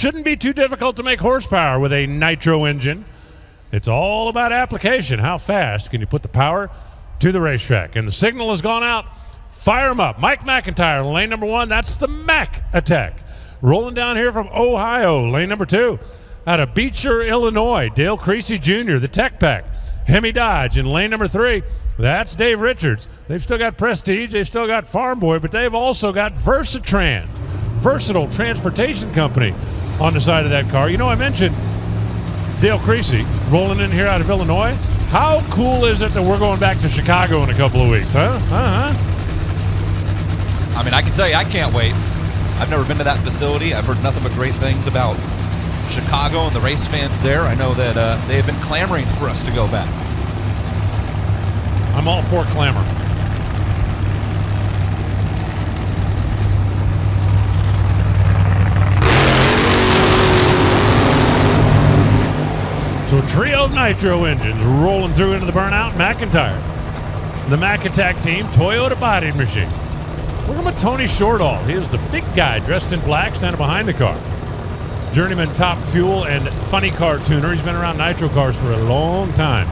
shouldn't be too difficult to make horsepower with a nitro engine. It's all about application. How fast can you put the power to the racetrack? And the signal has gone out. Fire them up. Mike McIntire, lane number 1. That's the Mac Attack. Rolling down here from Ohio, lane number 2. Out of Beecher, Illinois, Dale Creasy Jr., the Tech Pack. Hemi Dodge in lane number 3. That's Dave Richards. They've still got Prestige. They've still got Farm Boy, but they've also got Versatran, Versatile Transportation Company, on the side of that car. You know, I mentioned Dale Creasy rolling in here out of Illinois. How cool is it that we're going back to Chicago in a couple of weeks, huh? I mean, I can tell you, I can't wait. I've never been to that facility. I've heard nothing but great things about Chicago and the race fans there. I know that they have been clamoring for us to go back. I'm all for clamor. So a trio of nitro engines rolling through into the burnout. McIntire, the Mac Attack team, Toyota bodied machine. Look at Tony Shortall. He is the big guy dressed in black standing behind the car. Journeyman top fuel and funny car tuner. He's been around nitro cars for a long time.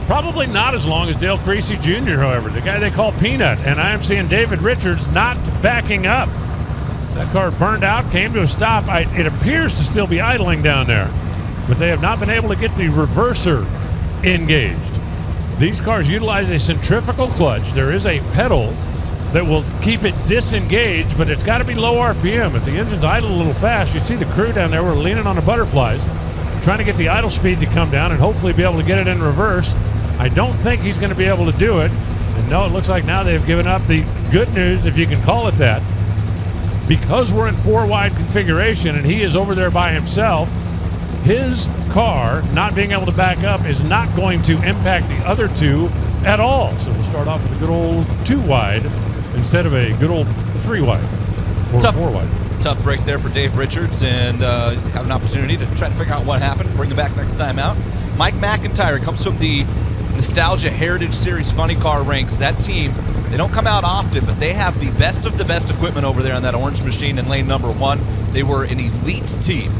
Probably not as long as Dale Creasy Jr., however, the guy they call Peanut. And I am seeing David Richards not backing up. That car burned out, came to a stop. It appears to still be idling down there, but they have not been able to get the reverser engaged. These cars utilize a centrifugal clutch. There is a pedal that will keep it disengaged, but it's got to be low RPM. If the engine's idle a little fast, you see the crew down there, we're leaning on the butterflies, trying to get the idle speed to come down and hopefully be able to get it in reverse. I don't think he's going to be able to do it. And no, it looks like now they've given up. The good news, if you can call it that, because we're in 4-wide configuration and he is over there by himself, his car not being able to back up is not going to impact the other two at all. So we'll start off with a good old 2-wide instead of a good old 3-wide or 4-wide. Tough break there for Dave Richards, and have an opportunity to try to figure out what happened, bring him back next time out. Mike McIntire comes from the Nostalgia Heritage Series funny car ranks. That team, they don't come out often, but they have the best of the best equipment over there on that orange machine in lane number 1. They were an elite team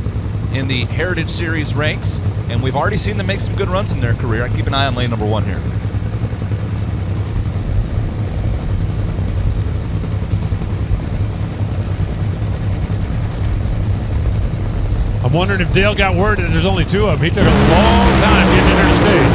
in the Heritage Series ranks, and we've already seen them make some good runs in their career. I keep an eye on lane number 1 here. I'm wondering if Dale got word that there's only 2 of them. He took a long time getting into the stage.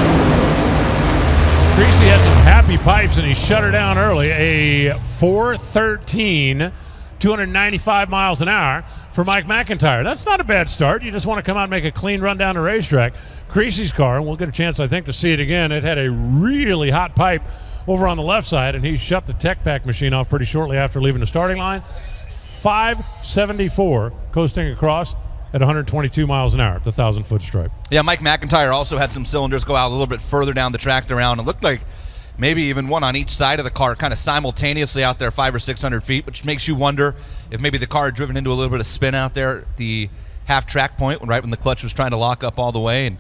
Creasy had some happy pipes, and he shut her down early. A 4:13, 295 miles an hour for Mike McIntire. That's not a bad start. You just want to come out and make a clean run down the racetrack. Creasy's car, and we'll get a chance, I think, to see it again. It had a really hot pipe over on the left side, and he shut the Tech Pack machine off pretty shortly after leaving the starting line. 574 coasting across at 122 miles an hour at the 1,000-foot stripe. Yeah, Mike McIntire also had some cylinders go out a little bit further down the track around. It looked like maybe even one on each side of the car kind of simultaneously out there 500 or 600 feet, which makes you wonder if maybe the car had driven into a little bit of spin out there at the half-track point, right when the clutch was trying to lock up all the way. And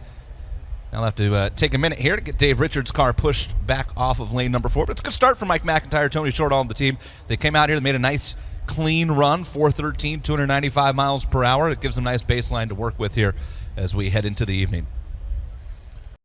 I'll have to take a minute here to get Dave Richards' car pushed back off of lane number 4. But it's a good start for Mike McIntire, Tony Shortall, and the team. They came out here, they made a nice clean run, 4:13, 295 miles per hour. It gives them a nice baseline to work with here as we head into the evening.